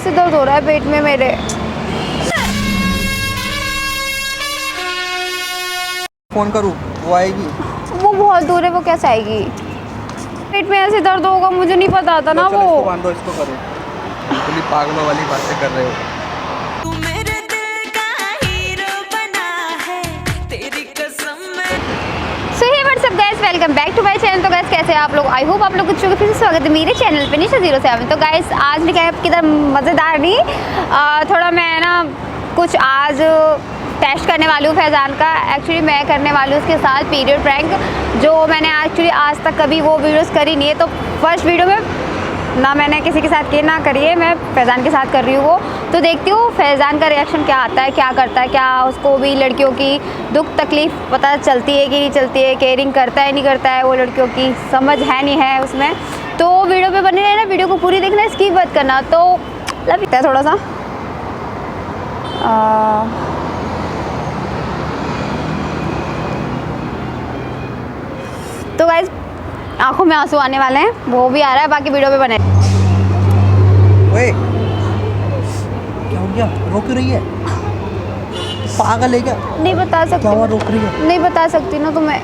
से दर्द हो रहा है पेट में मेरे। फोन करूँ वो आएगी? वो बहुत दूर है, वो कैसे आएगी? पेट में ऐसे दर्द होगा मुझे नहीं पता था ना। चलो वो इसको बांधो, इसको करो। बिल्कुल ही पागलों वाली बातें कर रहे हो। Welcome back to my channel. तो गाइस कैसे हैं आप लोग? आई होप आप लोग कुछ फिर से स्वागत है मेरे चैनल पे निशा 07। तो गाइस आज मैं क्या आपकी तरह मज़ेदार नहीं, थोड़ा मैं ना कुछ आज टेस्ट करने वाली हूँ फैज़ान का। एक्चुअली मैं करने वाली हूँ उसके साथ पीरियड प्रैंक, जो मैंने एक्चुअली आज तक कभी वो वीडियोस करी नहीं है। तो फर्स्ट वीडियो में ना मैंने किसी के साथ की ना करी है, मैं फैज़ान के साथ कर रही हूँ वो। तो देखती हूँ फैज़ान का रिएक्शन क्या आता है, क्या करता है, क्या उसको भी लड़कियों की दुख तकलीफ़ पता चलती है कि नहीं चलती है, केयरिंग करता है नहीं करता है, वो लड़कियों की समझ है नहीं है उसमें। तो वीडियो पे बने रहना, वीडियो को पूरी देखना, स्किप मत करना। तो लगता है थोड़ा सा तो गाइस आंखों में आंसू आने वाले हैं, वो भी आ रहा है, बाकी वीडियो पे बने। ओए क्या हो गया? रो क्यों रही है? पागल है क्या? नहीं बता सकती। क्या हुआ, रोक रही है? नहीं बता सकती ना तुम्हें।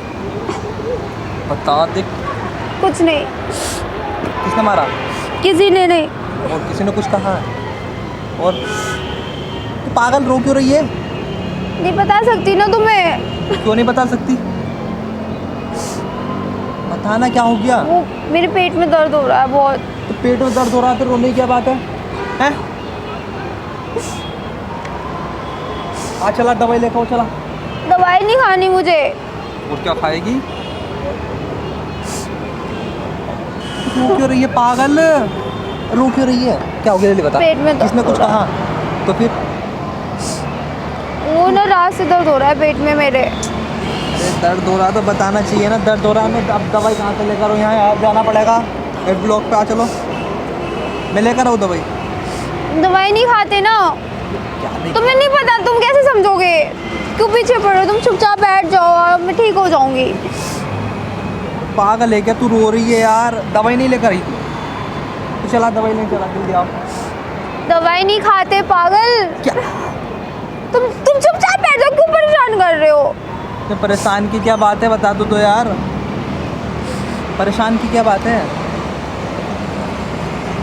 बता दे। कुछ नहीं। किसने मारा? किसी ने नहीं। और किसी ने कुछ कहा? और तू पागल रो क्यों रही है? नहीं बता सकती ना तुम्हें। क्यों नहीं बता सकती? बताना क्या हो गया? वो मेरे पेट में दर्द हो रहा है बहुत। तो पेट में दर्द हो रहा है तो रोने की क्या बात है? हैं? आ चला दवाई लेकर आओ, चला। दवाई नहीं खानी मुझे। और क्या खाएगी? रो क्यों रही है पागल? रो क्यों रही है? क्या हो गया जल्दी बता। पेट में दर्द किसने कुछ हो रहा कहा? तो फिर वो ना रात से दर्द हो रहा है पेट में मेरे। अरे दर्द हो रहा तो बताना चाहिए ना, दर्द हो रहा है। मैं अब दवाई कहाँ से लेकर आऊँ? यहाँ जाना पड़ेगा, एक ब्लॉक पे आ चलो, मैं लेकर आऊँ दवाई। दवाई नहीं खाते ना। क्या नहीं? तुम्हें नहीं पता, तुम कैसे समझोगे? क्यों पीछे पड़ो? तुम चुपचाप बैठ जाओ और मैं ठीक हो जाऊंगी। पागल है क्या? तू रो रही है यार, दवाई नहीं लेकर आई तू? तो चला दवाई नहीं, चला जल्दी आओ। दवाई नहीं खाते पागल। क्या? तुम चुपचाप बैठ जाओ, क्यों परेशान कर रहे हो? तो परेशान की क्या बात है, बता दो तो यार। परेशान की क्या बात है?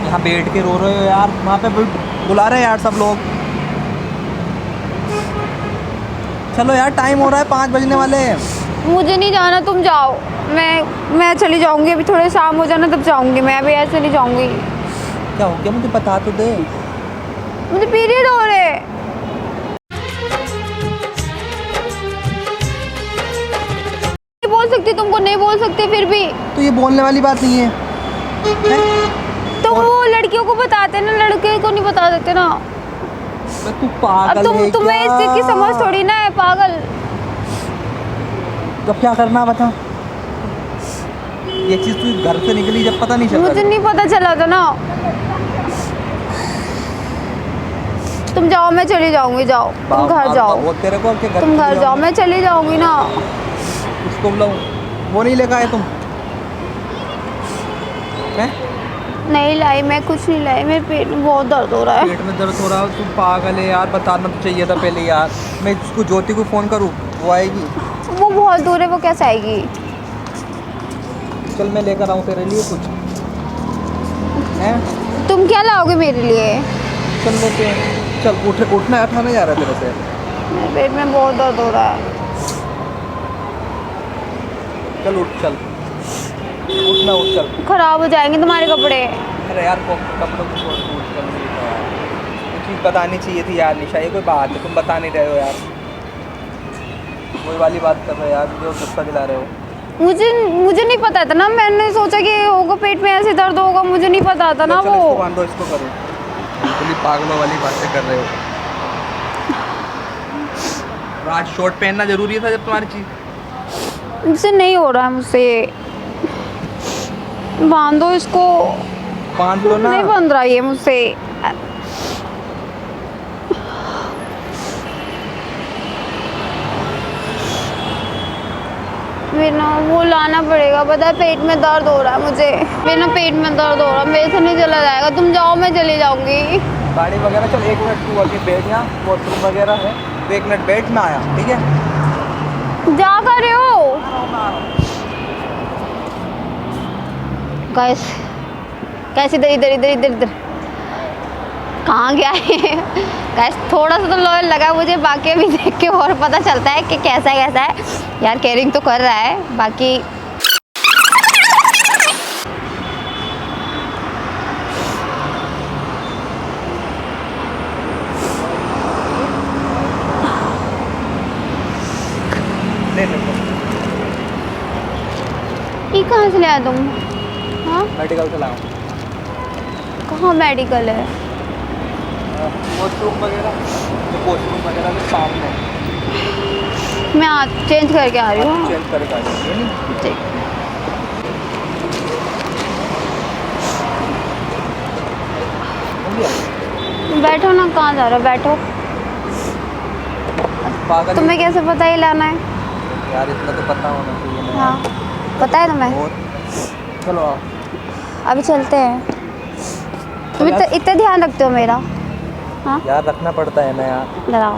यहाँ बैठ के रो रहे हो यार, वहाँ पे बुला रहे हैं यार सब लोग। चलो यार, टाइम हो रहा है, 5 बजने वाले हैं। मुझे नहीं जाना, तुम जाओ। मैं चली जाऊंगी, अभी थोड़े शाम हो जाना तब जाऊंगी मैं, अभी ऐसे नहीं जाऊंगी। क्या हो गया मुझे बता तो दे। मुझे पीरियड हो रहे हैं। नहीं बोल सकती तुमको, नहीं बोल सकती फिर भी। तो ये बोलने वाली बात नहीं है, तो वो लड़कियों को बताते ना, लड़के को नहीं बता देते ना। तू पागल है तुम्हें इस चीज की समझ थोड़ी ना है पागल। तो क्या करना बता? ये चीज़ तू घर से निकली जब पता नहीं चला? मुझे नहीं पता चला था ना। तुम जाओ, मैं चली जाऊंगी, जाओ तुम घर जाओ। तेरे को क्या? तुम घर जाओ, मैं चली जाऊंगी ना। उसको बुलाओ, वो नहीं लेकर आए तुम? हैं? नहीं लाई, मैं कुछ नहीं लाई, मेरे पेट में बहुत दर्द हो रहा है। पेट में दर्द हो रहा है? तू पागल है यार, बताना तो चाहिए था पहले यार। मैं उसको ज्योति को फ़ोन करूँ वो आएगी? वो बहुत दूर है, वो कैसे आएगी? चल मैं लेकर आऊँ तेरे लिए कुछ, हैं? तुम क्या लाओगे मेरे लिए? चल लेते हैं, चल उठना नहीं जा रहा तेरे से। मेरे पेट में बहुत दर्द हो रहा है। चल उठ, चल उठना, उठ चल। खराब हो जाएंगे तुम्हारे कपड़े। अरे यार कपड़ों को छोड़ तू, उठ चल। ये चीज़ बतानी चाहिए थी यार निशा, ये कोई बात है? तुम बता नहीं रहे हो यार, वही वाली बात कर रहे हो यार, जो गुस्सा दिला रहे हो। मुझे नहीं पता था ना, मैंने सोचा कि होगा पेट में ऐसे दर्द होगा, मुझे नहीं पता था ना। चल वो इसको बांधो, इसको करो। बिल्कुल ही पागलों वाली बातें कर रहे हो। आज शॉर्ट पहनना जरूरी था जब तुम्हारी चीज। मुझसे नहीं हो रहा है, मुझसे बांधो इसको। बांध लो ना। नहीं बंध रहा ये मुझसे। बिना वो लाना पड़ेगा, पता है पेट में दर्द हो रहा है मुझे। बिना पेट में दर्द हो रहा है, मेरे से नहीं चला जाएगा। तुम जाओ, मैं चली जाऊंगी। गाड़ी वगैरह चल 1 मिनट तू अभी बैठ, यहाँ वॉशरूम वगैरह है तो 1 मिनट बैठ, मैं आया, ठीक है। जा कर रहे हो गाइस? कैसे इधर इधर इधर इधर इधर कहाँ गया है गाइस? थोड़ा सा तो लॉयल लगा मुझे, बाकी अभी देख के और पता चलता है कि कैसा है यार। केयरिंग तो कर रहा है, बाकी ले ले ये कहाँ से लाया तुम? हाँ, मेडिकल से लाऊँ, कहाँ मेडिकल है? वॉशरूम वगैरह, तो वॉशरूम वगैरह के सामने मैं चेंज करके आ रही हूँ। चेंज करके आ जाइए, नहीं ठीक, हो गया। बैठो ना, कहाँ जा रहे हो? बैठो। पागल तुम्हें कैसे पता ही लाना है? यार, इतना तो पता होना चाहिए ना। हाँ, पता है तुम्हें। और चलो आओ। अभी चलते हैं। तुम इतना ध्यान रखते हो मेरा? हाँ, यार रखना पड़ता है ना यार, डराओ,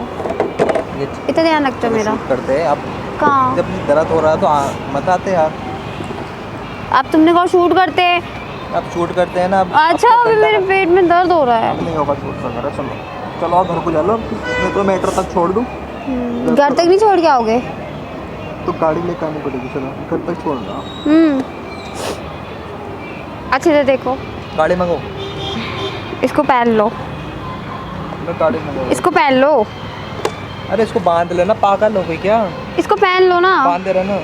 ये इतना ध्यान रखते हो मेरा? शूट करते हैं अब। कहाँ? जब दर्द हो रहा है तो मत आते यार। अब तुमने कहा शूट करते हैं? अब शूट करते हैं ना अब। अच्छा, अब तो अभी मेरे पेट में दर्द हो रहा है। अब नहीं होगा शूट वगैरह। चलो चलो आओ, घर को चलो, मैं तो मेट्रो तक छोड़ दूँ। घर तक नहीं छोड़ के आओगे? तो गाड़ी लेकर आनी पड़ेगी, चलो घर तक छोड़ दो। अच्छे से देखो, गाड़ी मंगो, इसको पहन लो, मैं गाड़ी मंगो। इसको पहन लो, अरे इसको बांध लेना, पागल हो गई क्या? इसको पहन लो ना। बांध दे रहा ना।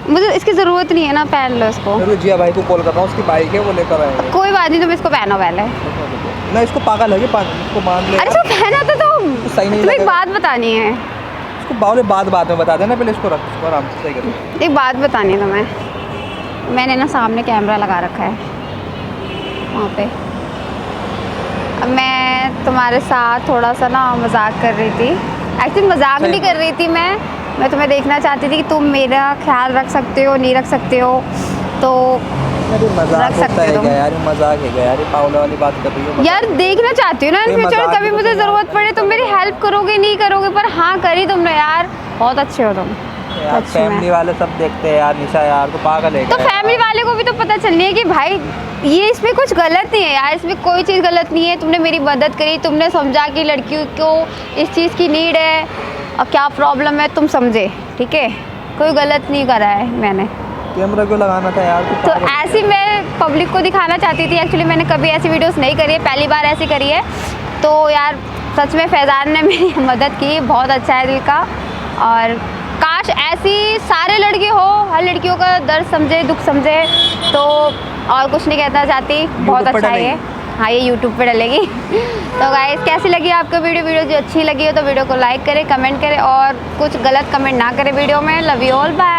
मुझे इसकी ज़रूरत नहीं है ना, पहन लो इसको। मैं जिया भाई को कॉल कर रहा हूँ, उसकी बाइक है, वो लेकर आएंगे। कोई बात नहीं, तुम इसको पहनो पहले। ना इसको पागल है ये, इसको बांध ले। अरे इसको पहना तो तुम। सही नहीं तुम्हें एक लगेगा। बात बतानी है। इसको बावले बाद में बता देना, पहले इसको रख, इसको आराम से सही कर। एक बात बतानी है तुम्हें। मैंने ना सामने कैमरा लगा रखा है वहाँ पे। अब मैं तुम्हारे साथ थोड़ा सा ना मजाक कर रही थी। एक्चुअली मजाक नहीं कर रही थी मैं तुम्हें देखना चाहती थी कि तुम मेरा ख्याल रख सकते हो नहीं रख सकते हो, तो अरे मजाक रख सकते होता है तुम। क्या यार, ये मजाक है क्या यार, ये पावला वाली बात कर रही हो। यार देखना चाहती हूँ ना इन ये फ्यूचर, मजाक कभी है, मुझे ज़रूरत पड़े तुम मेरी हेल्प करोगे नहीं करोगे, पर हाँ करी तुमने यार, बहुत अच्छे हो तुम। यार सच में। फैमिली वाले सब देखते हैं यार, निशा यार तो पागल है तो क्या फैमिली वाले को भी तो पता चलनी है कि भाई ये इसमें कुछ गलत नहीं है यार, इसमें कोई चीज़ गलत नहीं है। तुमने मेरी मदद करी, तुमने समझा कि लड़कियों को इस चीज़ की नीड है और क्या प्रॉब्लम है, तुम समझे, ठीक है? कोई गलत नहीं करा है मैंने। कैमरा क्यों लगाना था यार? तो ऐसी मैं पब्लिक को दिखाना चाहती थी। एक्चुअली मैंने कभी ऐसी वीडियोस नहीं करी है, पहली बार ऐसी करी है। तो यार सच में फैज़ान ने मेरी मदद की, बहुत अच्छा है दिल का। और काश ऐसी सारे लड़के हो, हर लड़कियों का दर्द समझे, दुख समझे। तो और कुछ नहीं कहना चाहती, बहुत अच्छा है ये। हाँ, ये यूट्यूब पे डलेगी। तो गाइस कैसी लगी आपको वीडियो जो अच्छी लगी हो तो वीडियो को लाइक करें, कमेंट करें और कुछ गलत कमेंट ना करें वीडियो में। Love you all, bye.